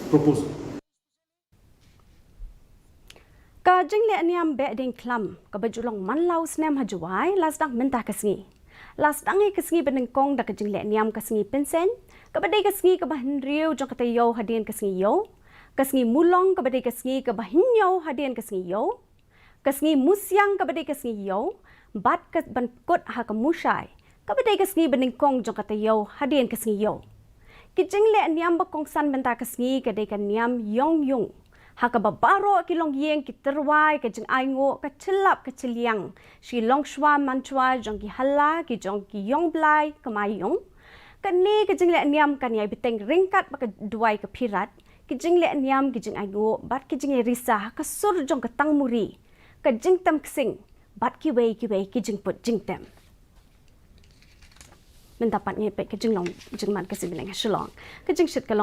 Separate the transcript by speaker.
Speaker 1: proposal.
Speaker 2: Ka Jinglehniam Behdieñkhlam ka bajulong manlaw snem hajuai Sdang Mynta KHASI. Sdang KHASI benengkong da ka Jinglehniam KHASI pensen, ka badai KHASI ka bahenriu jong katayo hadian KHASI yo, KHASI mulong ka badai KHASI ka bahinyo hadian KHASI yo, KHASI musyang ka badai KHASI yo, bat ka bankut ha ka musyai, ka badai KHASI benengkong jong katayo hadian KHASI yo. Ki Jinglehniam bakong san Mynta KHASI ka dai ka niam yong yung. Hakababaro kilong yeng kiterwai ka jeng aingo ka celap ka celiang si long shwa manchwa jong ki hala ki jong ki yong blai ka mayong kani ka Jinglehniam kan yai biteng ringkat baka duai ka pirat ki Jinglehniam ki jeng aingo bat ki jeng risa ka sur jong ka tang muri ka jeng tam ksing bat ki wei ki jeng put jeng tem mendapat ngai pe ka jeng long jeng man ka sibileng shalong ka jeng shit ka long